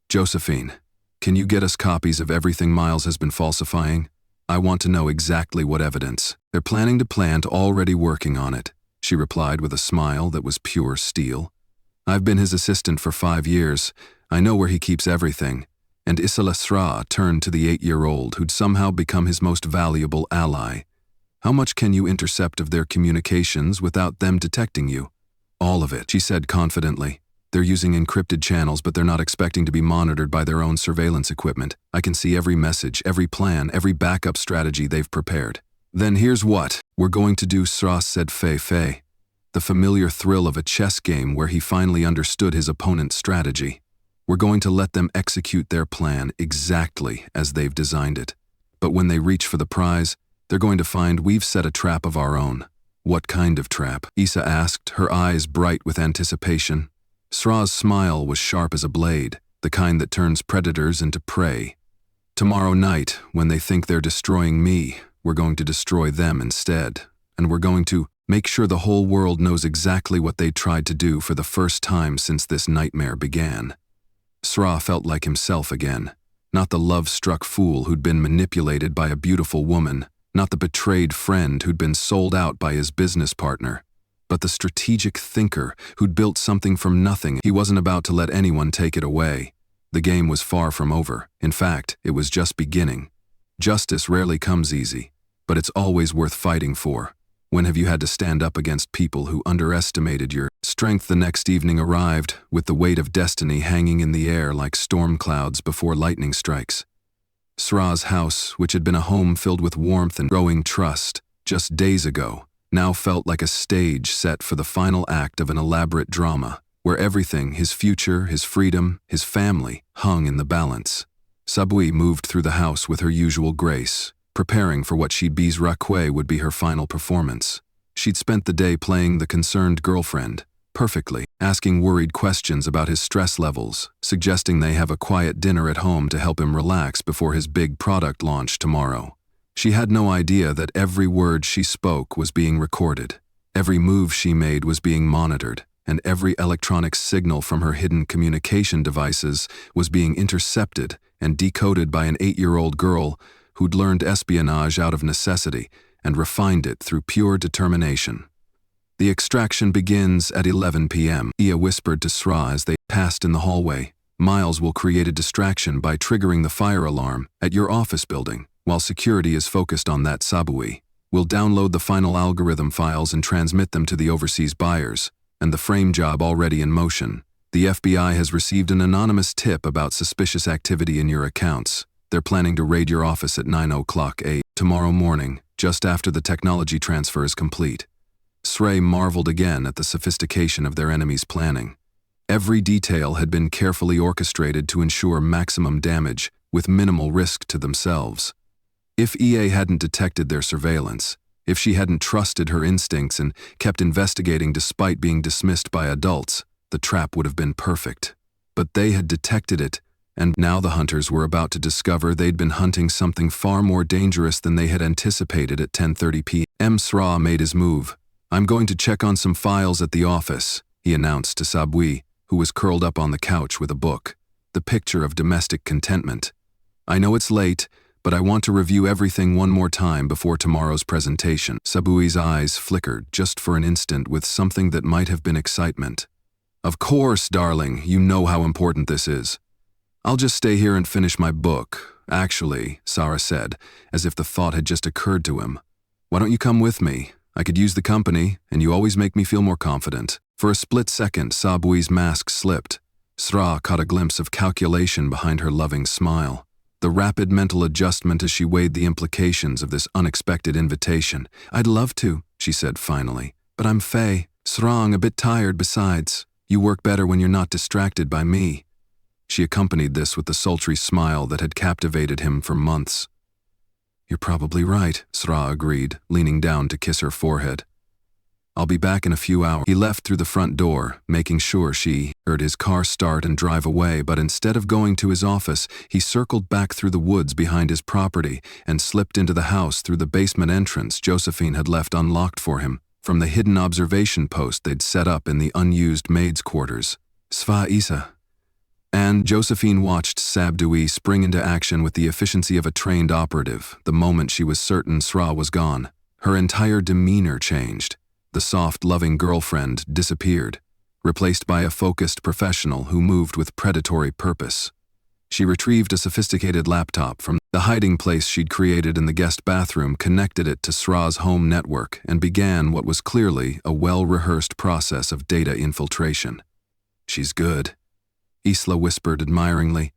Josephine, can you get us copies of everything Miles has been falsifying? I want to know exactly what evidence. They're planning to plant, already working on it, she replied with a smile that was pure steel. I've been his assistant for 5 years. I know where he keeps everything. And Isela Sra turned to the 8-year-old who'd somehow become his most valuable ally. How much can you intercept of their communications without them detecting you? All of it, she said confidently. They're using encrypted channels, but they're not expecting to be monitored by their own surveillance equipment. I can see every message, every plan, every backup strategy they've prepared. Then here's what we're going to do, Sra said Fei. The familiar thrill of a chess game where he finally understood his opponent's strategy. We're going to let them execute their plan exactly as they've designed it. But when they reach for the prize, they're going to find we've set a trap of our own. What kind of trap? Issa asked, her eyes bright with anticipation. Sra's smile was sharp as a blade, the kind that turns predators into prey. Tomorrow night, when they think they're destroying me, we're going to destroy them instead. And we're going to make sure the whole world knows exactly what they tried to do for the first time since this nightmare began. Sra felt like himself again, not the love-struck fool who'd been manipulated by a beautiful woman, not the betrayed friend who'd been sold out by his business partner, but the strategic thinker who'd built something from nothing. He wasn't about to let anyone take it away. The game was far from over. In fact, it was just beginning. Justice rarely comes easy, but it's always worth fighting for. When have you had to stand up against people who underestimated your strength? The next evening arrived, with the weight of destiny hanging in the air like storm clouds before lightning strikes. Sra's house, which had been a home filled with warmth and growing trust just days ago, now felt like a stage set for the final act of an elaborate drama, where everything, his future, his freedom, his family, hung in the balance. Sabui moved through the house with her usual grace, preparing for what she'd would be her final performance. She'd spent the day playing the concerned girlfriend, perfectly, asking worried questions about his stress levels, suggesting they have a quiet dinner at home to help him relax before his big product launch tomorrow. She had no idea that every word she spoke was being recorded, every move she made was being monitored, and every electronic signal from her hidden communication devices was being intercepted and decoded by an 8-year-old girl who'd learned espionage out of necessity and refined it through pure determination. The extraction begins at 11 p.m., Ia whispered to Sra as they passed in the hallway. Miles will create a distraction by triggering the fire alarm at your office building, while security is focused on that Sabui. We'll download the final algorithm files and transmit them to the overseas buyers, and the frame job already in motion. The FBI has received an anonymous tip about suspicious activity in your accounts. They're planning to raid your office at 9 o'clock tomorrow morning, just after the technology transfer is complete. Srey marveled again at the sophistication of their enemy's planning. Every detail had been carefully orchestrated to ensure maximum damage, with minimal risk to themselves. If EA hadn't detected their surveillance, if she hadn't trusted her instincts and kept investigating despite being dismissed by adults, the trap would have been perfect. But they had detected it, and now the hunters were about to discover they'd been hunting something far more dangerous than they had anticipated at 10:30 p.m. Sra made his move. "I'm going to check on some files at the office," he announced to Sabui, who was curled up on the couch with a book, the picture of domestic contentment. "I know it's late, but I want to review everything one more time before tomorrow's presentation." Sabui's eyes flickered just for an instant with something that might have been excitement. "Of course, darling, you know how important this is. I'll just stay here and finish my book. Actually," Sarah said, as if the thought had just occurred to him. "Why don't you come with me? I could use the company, and you always make me feel more confident." For a split second, Sabui's mask slipped. Sra caught a glimpse of calculation behind her loving smile. The rapid mental adjustment as she weighed the implications of this unexpected invitation. "I'd love to," she said finally, "but I'm Faye. Srong, a bit tired besides. You work better when you're not distracted by me." She accompanied this with the sultry smile that had captivated him for months. "You're probably right," Sra agreed, leaning down to kiss her forehead. "I'll be back in a few hours." He left through the front door, making sure she heard his car start and drive away, but instead of going to his office, he circled back through the woods behind his property and slipped into the house through the basement entrance Josephine had left unlocked for him from the hidden observation post they'd set up in the unused maids' quarters. "Sva Isa." And Josephine watched Sabdui spring into action with the efficiency of a trained operative the moment she was certain Sra was gone. Her entire demeanor changed. The soft, loving girlfriend disappeared, replaced by a focused professional who moved with predatory purpose. She retrieved a sophisticated laptop from the hiding place she'd created in the guest bathroom, connected it to Sra's home network, and began what was clearly a well-rehearsed process of data infiltration. "She's good," Isla whispered admiringly.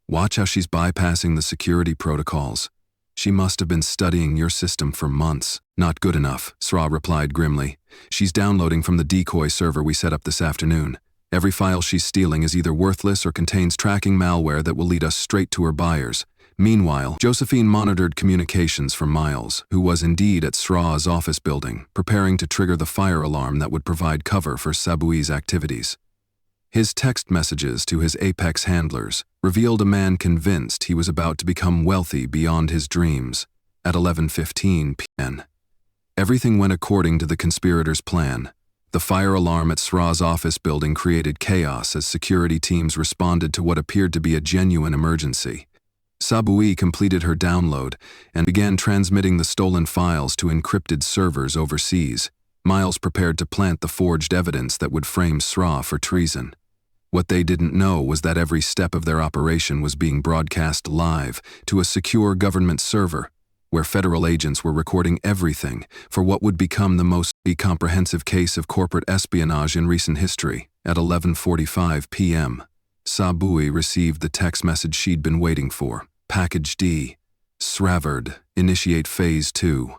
"Watch how she's bypassing the security protocols. She must have been studying your system for months." "Not good enough," Sra replied grimly. "She's downloading from the decoy server we set up this afternoon. Every file she's stealing is either worthless or contains tracking malware that will lead us straight to her buyers." Meanwhile, Josephine monitored communications from Miles, who was indeed at Sra's office building, preparing to trigger the fire alarm that would provide cover for Sabui's activities. His text messages to his Apex handlers revealed a man convinced he was about to become wealthy beyond his dreams. At 11:15 p.m. Everything went according to the conspirators' plan. The fire alarm at Sra's office building created chaos as security teams responded to what appeared to be a genuine emergency. Sabui completed her download and began transmitting the stolen files to encrypted servers overseas. Miles prepared to plant the forged evidence that would frame Sra for treason. What they didn't know was that every step of their operation was being broadcast live to a secure government server, where federal agents were recording everything for what would become the most comprehensive case of corporate espionage in recent history. At 11:45 p.m., Sabui received the text message she'd been waiting for. Package D. Sravard, initiate Phase 2.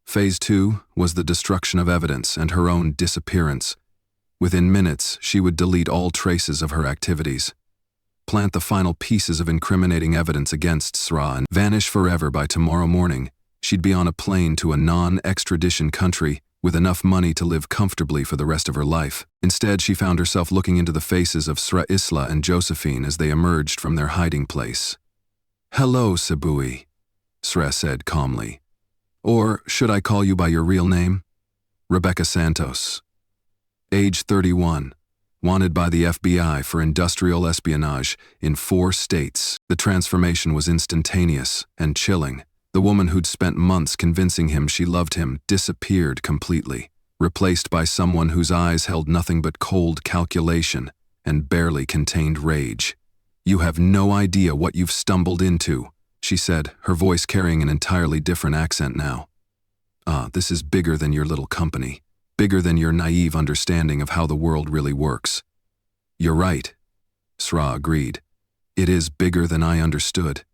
Phase 2 was the destruction of evidence and her own disappearance. Within minutes, she would delete all traces of her activities, plant the final pieces of incriminating evidence against Sra, and vanish forever by tomorrow morning. She'd be on a plane to a non-extradition country with enough money to live comfortably for the rest of her life. Instead, she found herself looking into the faces of Sra Isla and Josephine as they emerged from their hiding place. "Hello, Sabui," Sra said calmly. "Or should I call you by your real name?" "Rebecca Santos. Age 31. Wanted by the FBI for industrial espionage in 4 states. The transformation was instantaneous and chilling. The woman who'd spent months convincing him she loved him disappeared completely, replaced by someone whose eyes held nothing but cold calculation and barely contained rage. "You have no idea what you've stumbled into," she said, her voice carrying an entirely different accent now. This is bigger than your little company. Bigger than your naive understanding of how the world really works." "You're right," Sra agreed. It is bigger than I understood.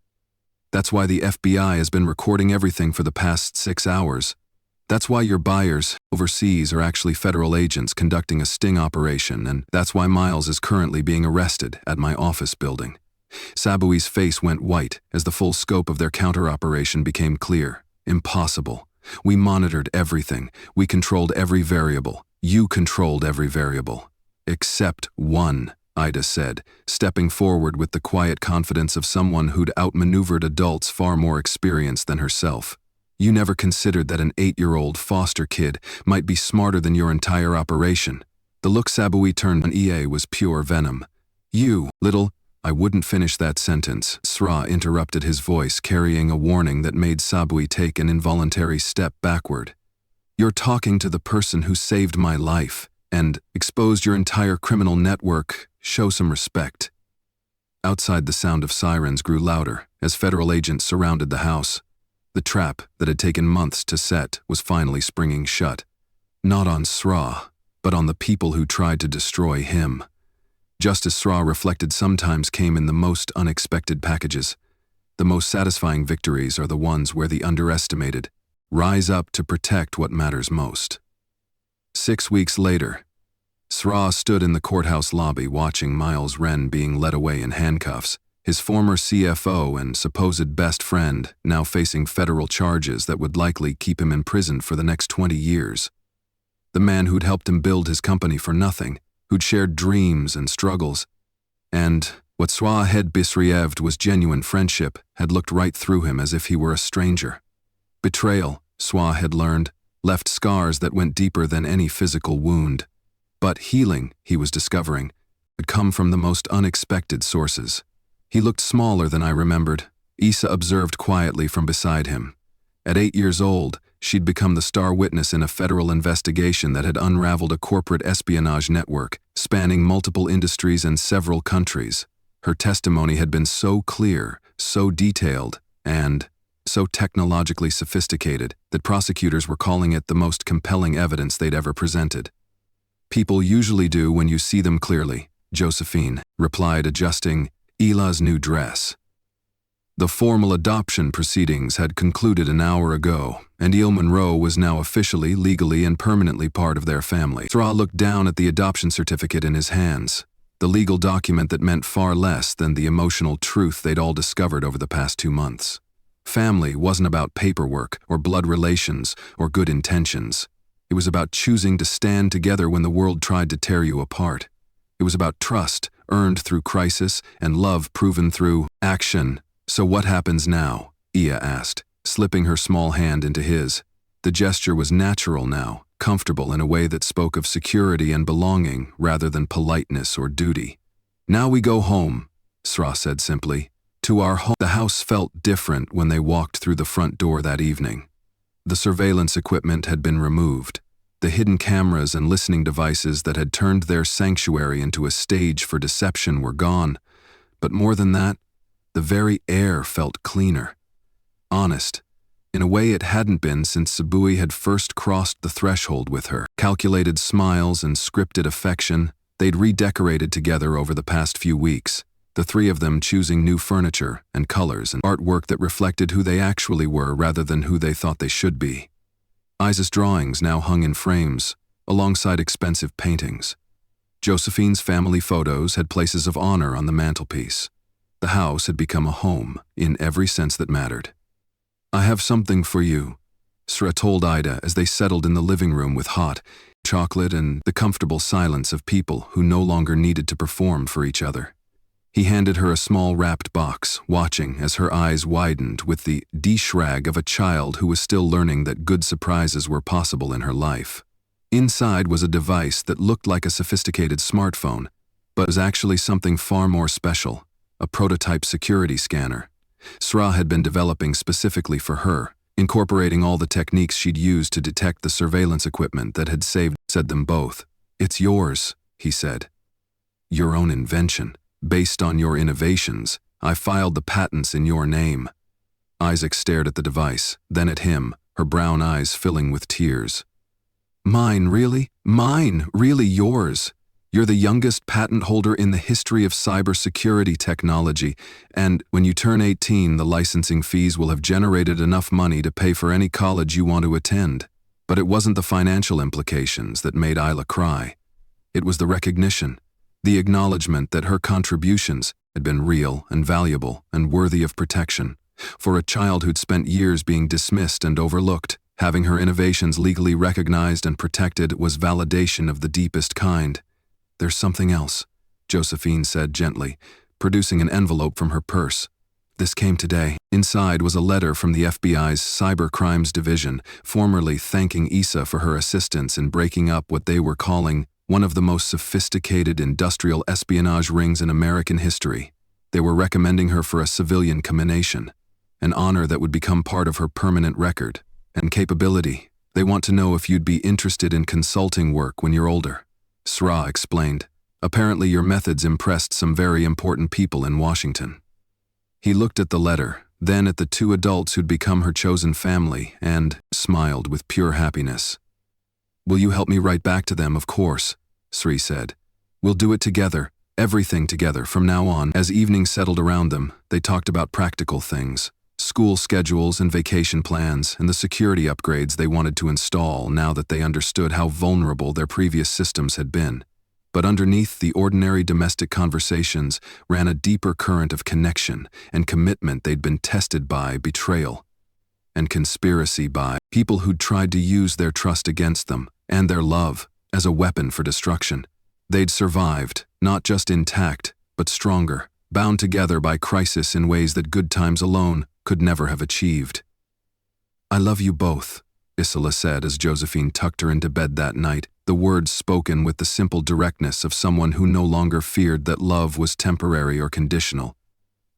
That's why the FBI has been recording everything for the past 6 hours. That's why your buyers overseas are actually federal agents conducting a sting operation, and that's why Miles is currently being arrested at my office building. Sabui's face went white as the full scope of their counter-operation became clear. Impossible. We monitored everything. We controlled every variable. You controlled every variable. Except one, Ida said, stepping forward with the quiet confidence of someone who'd outmaneuvered adults far more experienced than herself. You never considered that an 8-year-old foster kid might be smarter than your entire operation. The look Sabui turned on EA was pure venom. You, little... I wouldn't finish that sentence. Sra interrupted his voice, carrying a warning that made Sabui take an involuntary step backward. You're talking to the person who saved my life and exposed your entire criminal network. Show some respect. Outside, the sound of sirens grew louder as federal agents surrounded the house. The trap that had taken months to set was finally springing shut. Not on Sra, but on the people who tried to destroy him. Just as Sra reflected sometimes came in the most unexpected packages. The most satisfying victories are the ones where the underestimated rise up to protect what matters most. 6 weeks later, Sra stood in the courthouse lobby watching Miles Wren being led away in handcuffs, his former CFO and supposed best friend now facing federal charges that would likely keep him imprisoned for the next 20 years. The man who'd helped him build his company for nothing, who'd shared dreams and struggles, and what Sra had believed was genuine friendship had looked right through him as if he were a stranger. Betrayal, Sra had learned, left scars that went deeper than any physical wound. But healing, he was discovering, would come from the most unexpected sources. He looked smaller than I remembered, Issa observed quietly from beside him. At 8 years old, she'd become the star witness in a federal investigation that had unraveled a corporate espionage network spanning multiple industries and several countries. Her testimony had been so clear, so detailed, and so technologically sophisticated that prosecutors were calling it the most compelling evidence they'd ever presented. People usually do when you see them clearly, Josephine replied, adjusting Ila's new dress. The formal adoption proceedings had concluded an hour ago, and Il Monroe was now officially, legally, and permanently part of their family. Sra looked down at the adoption certificate in his hands, the legal document that meant far less than the emotional truth they'd all discovered over the past 2 months. Family wasn't about paperwork or blood relations or good intentions. It was about choosing to stand together when the world tried to tear you apart. It was about trust, earned through crisis, and love proven through action. So what happens now? Ia asked, slipping her small hand into his. The gesture was natural now, comfortable in a way that spoke of security and belonging rather than politeness or duty. Now we go home, Sra said simply. To our home. The house felt different when they walked through the front door that evening. The surveillance equipment had been removed. The hidden cameras and listening devices that had turned their sanctuary into a stage for deception were gone. But more than that, the very air felt cleaner. Honest, in a way it hadn't been since Sabui had first crossed the threshold with her. Calculated smiles and scripted affection, they'd redecorated together over the past few weeks, the three of them choosing new furniture and colors and artwork that reflected who they actually were rather than who they thought they should be. Isa's drawings now hung in frames, alongside expensive paintings. Josephine's family photos had places of honor on the mantelpiece. The house had become a home, in every sense that mattered. I have something for you, Sra told Ida as they settled in the living room with hot chocolate and the comfortable silence of people who no longer needed to perform for each other. He handed her a small wrapped box, watching as her eyes widened with the shrug of a child who was still learning that good surprises were possible in her life. Inside was a device that looked like a sophisticated smartphone, but was actually something far more special, a prototype security scanner. Sra had been developing specifically for her, incorporating all the techniques she'd used to detect the surveillance equipment that had said them both. It's yours, he said. Your own invention. Based on your innovations, I filed the patents in your name. Isaac stared at the device, then at him, her brown eyes filling with tears. Mine, really? Mine, really yours? You're the youngest patent holder in the history of cybersecurity technology, and when you turn 18, the licensing fees will have generated enough money to pay for any college you want to attend. But it wasn't the financial implications that made Isla cry. It was the recognition, the acknowledgement that her contributions had been real and valuable and worthy of protection. For a child who'd spent years being dismissed and overlooked, having her innovations legally recognized and protected was validation of the deepest kind. "There's something else," Josephine said gently, producing an envelope from her purse. "This came today." Inside was a letter from the FBI's Cyber Crimes Division, formally thanking Issa for her assistance in breaking up what they were calling one of the most sophisticated industrial espionage rings in American history. They were recommending her for a civilian commendation, an honor that would become part of her permanent record and capability. "They want to know if you'd be interested in consulting work when you're older," Sra explained. "Apparently your methods impressed some very important people in Washington." He looked at the letter, then at the two adults who'd become her chosen family, and smiled with pure happiness. "Will you help me write back to them?" "Of course," Sri said. "We'll do it together, everything together from now on." As evening settled around them, they talked about practical things, school schedules and vacation plans, and the security upgrades they wanted to install now that they understood how vulnerable their previous systems had been. But underneath the ordinary domestic conversations ran a deeper current of connection and commitment they'd been tested by betrayal and conspiracy by people who'd tried to use their trust against them and their love as a weapon for destruction. They'd survived, not just intact, but stronger, bound together by crisis in ways that good times alone could never have achieved. "I love you both," Isola said as Josephine tucked her into bed that night, the words spoken with the simple directness of someone who no longer feared that love was temporary or conditional.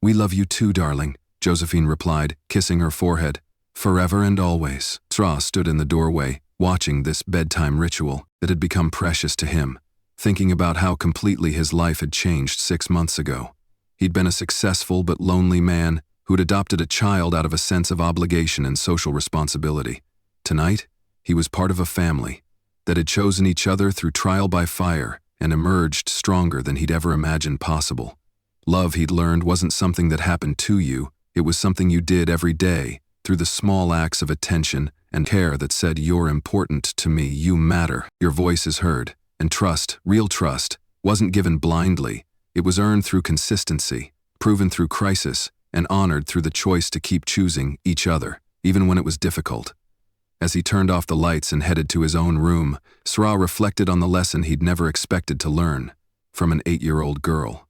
"We love you too, darling," Josephine replied, kissing her forehead. "Forever and always." Sra stood in the doorway, watching this bedtime ritual that had become precious to him, thinking about how completely his life had changed 6 months ago. He'd been a successful but lonely man who'd adopted a child out of a sense of obligation and social responsibility. Tonight, he was part of a family that had chosen each other through trial by fire and emerged stronger than he'd ever imagined possible. Love, he'd learned, wasn't something that happened to you, it was something you did every day, through the small acts of attention and care that said, "You're important to me, you matter, your voice is heard." And trust, real trust, wasn't given blindly, it was earned through consistency, proven through crisis, and honored through the choice to keep choosing each other, even when it was difficult. As he turned off the lights and headed to his own room, Sra reflected on the lesson he'd never expected to learn from an 8-year-old girl.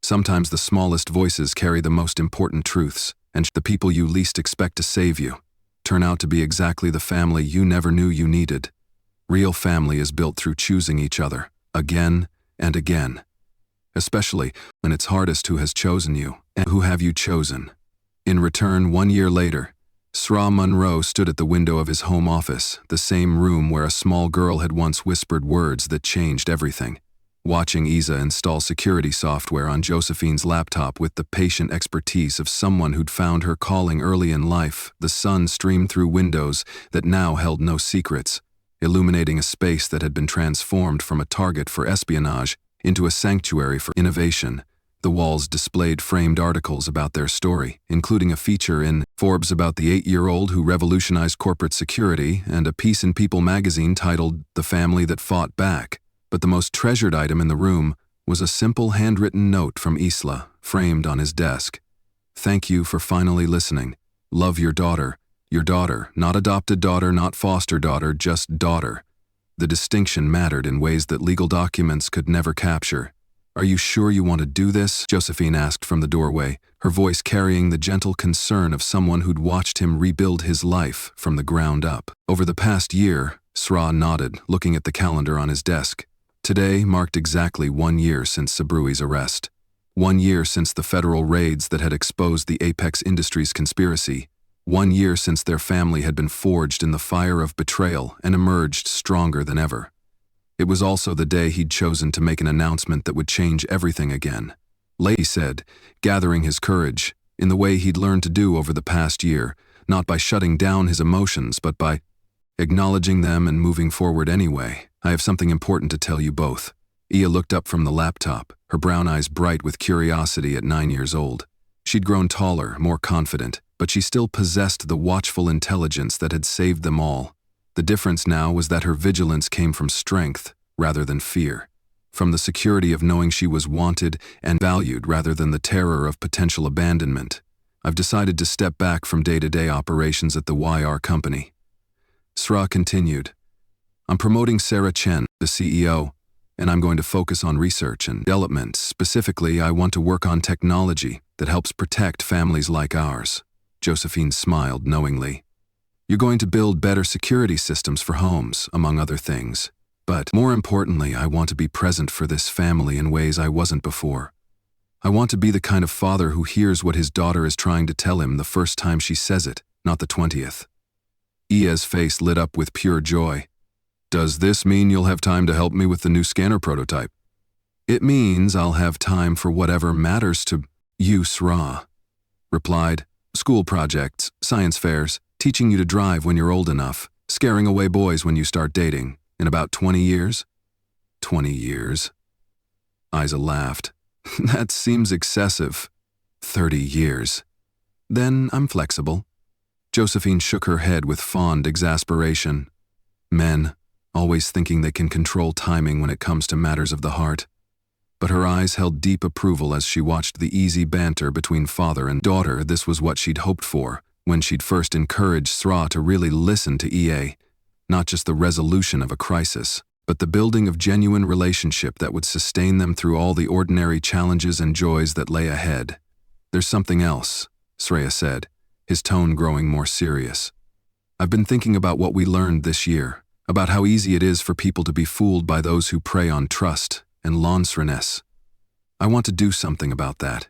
Sometimes the smallest voices carry the most important truths, and the people you least expect to save you turn out to be exactly the family you never knew you needed. Real family is built through choosing each other, again and again. Especially when it's hardest, who has chosen you, and who have you chosen? In return, 1 year later, Sra Munro stood at the window of his home office, the same room where a small girl had once whispered words that changed everything, watching Isa install security software on Josephine's laptop with the patient expertise of someone who'd found her calling early in life. The sun streamed through windows that now held no secrets, illuminating a space that had been transformed from a target for espionage into a sanctuary for innovation. The walls displayed framed articles about their story, including a feature in Forbes about the 8-year-old who revolutionized corporate security and a piece in People magazine titled "The Family That Fought Back." But the most treasured item in the room was a simple handwritten note from Isla, framed on his desk. "Thank you for finally listening. Love your daughter, not adopted daughter, not foster daughter, just daughter." The distinction mattered in ways that legal documents could never capture. "Are you sure you want to do this?" Josephine asked from the doorway, her voice carrying the gentle concern of someone who'd watched him rebuild his life from the ground up. Over the past year, Sra nodded, looking at the calendar on his desk. Today marked exactly 1 year since Sabrui's arrest. 1 year since the federal raids that had exposed the Apex Industries conspiracy. 1 year since their family had been forged in the fire of betrayal and emerged stronger than ever. It was also the day he'd chosen to make an announcement that would change everything again. He said, gathering his courage, in the way he'd learned to do over the past year, not by shutting down his emotions, but by acknowledging them and moving forward anyway. "I have something important to tell you both." Ia looked up from the laptop, her brown eyes bright with curiosity at 9 years old. She'd grown taller, more confident, but she still possessed the watchful intelligence that had saved them all. The difference now was that her vigilance came from strength rather than fear, from the security of knowing she was wanted and valued rather than the terror of potential abandonment. I've decided to step back from day-to-day operations at the YR company. Sra continued. I'm promoting Sarah Chen, the CEO, and I'm going to focus on research and development. Specifically, I want to work on technology that helps protect families like ours. Josephine smiled knowingly. You're going to build better security systems for homes, among other things. But more importantly, I want to be present for this family in ways I wasn't before. I want to be the kind of father who hears what his daughter is trying to tell him the first time she says it, not the 20th. Ia's face lit up with pure joy. Does this mean you'll have time to help me with the new scanner prototype? It means I'll have time for whatever matters to you, Sra replied. School projects, science fairs, teaching you to drive when you're old enough, scaring away boys when you start dating. In about 20 years? 20 years? Isa laughed. That seems excessive. 30 years. Then I'm flexible. Josephine shook her head with fond exasperation. Men, always thinking they can control timing when it comes to matters of the heart. But her eyes held deep approval as she watched the easy banter between father and daughter. This was what she'd hoped for when she'd first encouraged Sra to really listen to EA. Not just the resolution of a crisis, but the building of genuine relationship that would sustain them through all the ordinary challenges and joys that lay ahead. There's something else, Sreya said, his tone growing more serious. I've been thinking about what we learned this year, about how easy it is for people to be fooled by those who prey on trust and lansreness. I want to do something about that.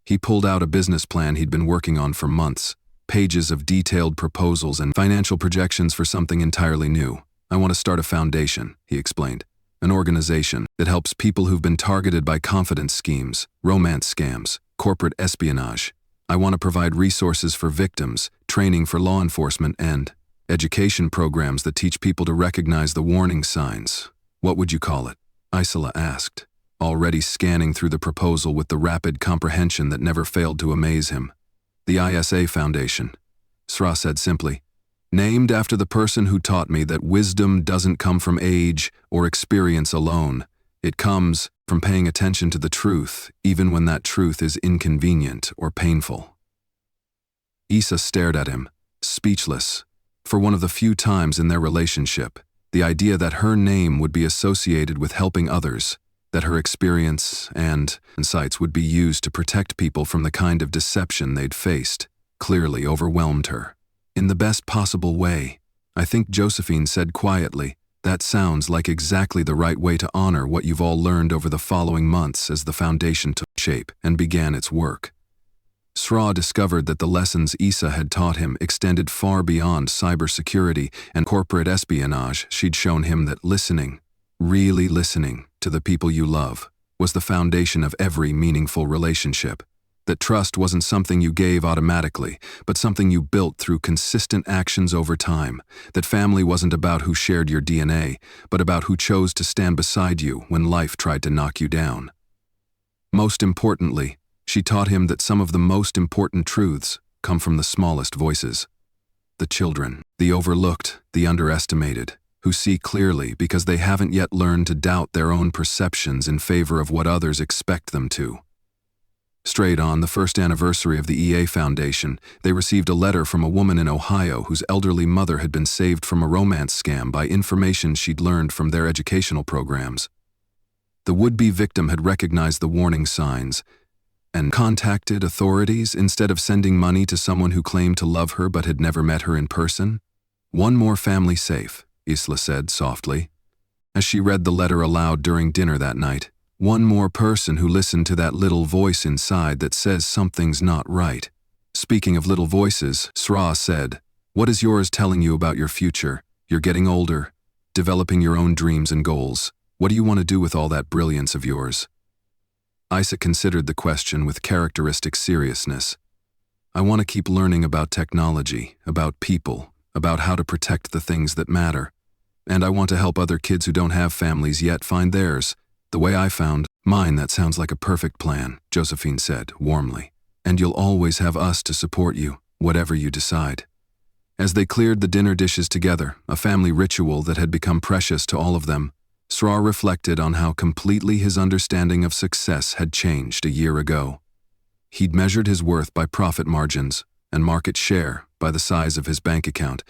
He pulled out a business plan he'd been working on for months, pages of detailed proposals and financial projections for something entirely new. I want to start a foundation, he explained, an organization that helps people who've been targeted by confidence schemes, romance scams, corporate espionage. I want to provide resources for victims, training for law enforcement, and education programs that teach people to recognize the warning signs. What would you call it? Isla asked, already scanning through the proposal with the rapid comprehension that never failed to amaze him. The ISA Foundation, Sra said simply, named after the person who taught me that wisdom doesn't come from age or experience alone. It comes from paying attention to the truth, even when that truth is inconvenient or painful. Isa stared at him, speechless. For one of the few times in their relationship, the idea that her name would be associated with helping others, that her experience and insights would be used to protect people from the kind of deception they'd faced, clearly overwhelmed her. In the best possible way, I think Josephine said quietly, that sounds like exactly the right way to honor what you've all learned over the following months as the foundation took shape and began its work. Sra discovered that the lessons Isa had taught him extended far beyond cybersecurity and corporate espionage. She'd shown him that listening, really listening to the people you love, was the foundation of every meaningful relationship. That trust wasn't something you gave automatically, but something you built through consistent actions over time. That family wasn't about who shared your DNA, but about who chose to stand beside you when life tried to knock you down. Most importantly, she taught him that some of the most important truths come from the smallest voices. The children, the overlooked, the underestimated, who see clearly because they haven't yet learned to doubt their own perceptions in favor of what others expect them to. Straight on the first anniversary of the EA Foundation, they received a letter from a woman in Ohio whose elderly mother had been saved from a romance scam by information she'd learned from their educational programs. The would-be victim had recognized the warning signs and contacted authorities instead of sending money to someone who claimed to love her but had never met her in person. One more family safe, Isla said softly, as she read the letter aloud during dinner that night. One more person who listened to that little voice inside that says something's not right. Speaking of little voices, Sra said, what is yours telling you about your future? You're getting older, developing your own dreams and goals. What do you want to do with all that brilliance of yours? Isa considered the question with characteristic seriousness. I want to keep learning about technology, about people, about how to protect the things that matter. And I want to help other kids who don't have families yet find theirs. The way I found mine, that sounds like a perfect plan, Josephine said, warmly. And you'll always have us to support you, whatever you decide. As they cleared the dinner dishes together, a family ritual that had become precious to all of them, Sra reflected on how completely his understanding of success had changed a year ago. He'd measured his worth by profit margins and market share by the size of his bank account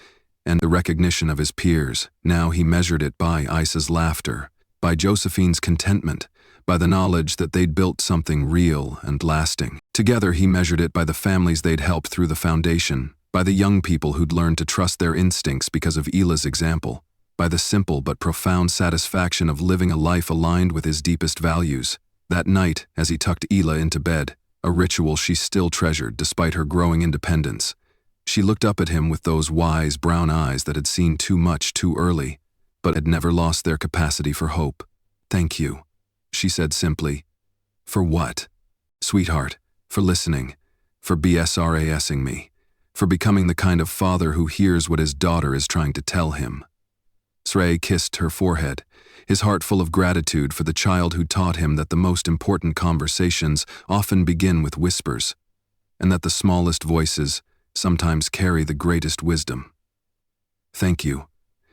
and the recognition of his peers. Now he measured it by Isa's laughter, by Josephine's contentment, by the knowledge that they'd built something real and lasting. Together he measured it by the families they'd helped through the foundation, by the young people who'd learned to trust their instincts because of Ila's example, by the simple but profound satisfaction of living a life aligned with his deepest values. That night, as he tucked Ila into bed, a ritual she still treasured despite her growing independence, she looked up at him with those wise brown eyes that had seen too much too early, but had never lost their capacity for hope. "Thank you," she said simply. "For what?" "Sweetheart, for listening, for BSRASing me, for becoming the kind of father who hears what his daughter is trying to tell him." Srey kissed her forehead, his heart full of gratitude for the child who taught him that the most important conversations often begin with whispers, and that the smallest voices sometimes carry the greatest wisdom. "Thank you,"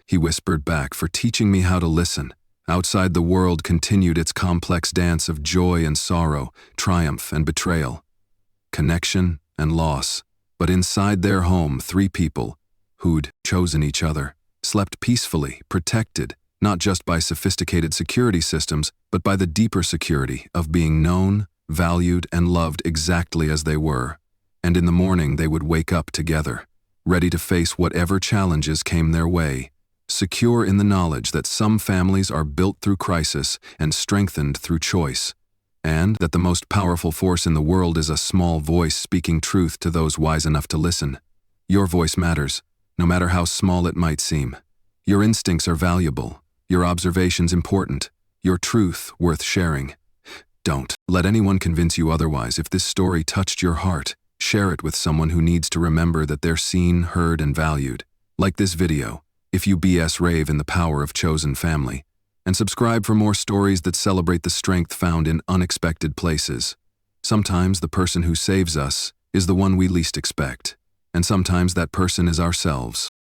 he whispered back, "for teaching me how to listen." Outside, the world continued its complex dance of joy and sorrow, triumph and betrayal, connection and loss. But inside their home, three people, who'd chosen each other, slept peacefully, protected, not just by sophisticated security systems, but by the deeper security of being known, valued, and loved exactly as they were. And in the morning they would wake up together, ready to face whatever challenges came their way, secure in the knowledge that some families are built through crisis and strengthened through choice, and that the most powerful force in the world is a small voice speaking truth to those wise enough to listen. Your voice matters, no matter how small it might seem. Your instincts are valuable, your observations important, your truth worth sharing. Don't let anyone convince you otherwise. If this story touched your heart, share it with someone who needs to remember that they're seen, heard, and valued. Like this video, if you rave in the power of chosen family, and subscribe for more stories that celebrate the strength found in unexpected places. Sometimes the person who saves us is the one we least expect, and sometimes that person is ourselves.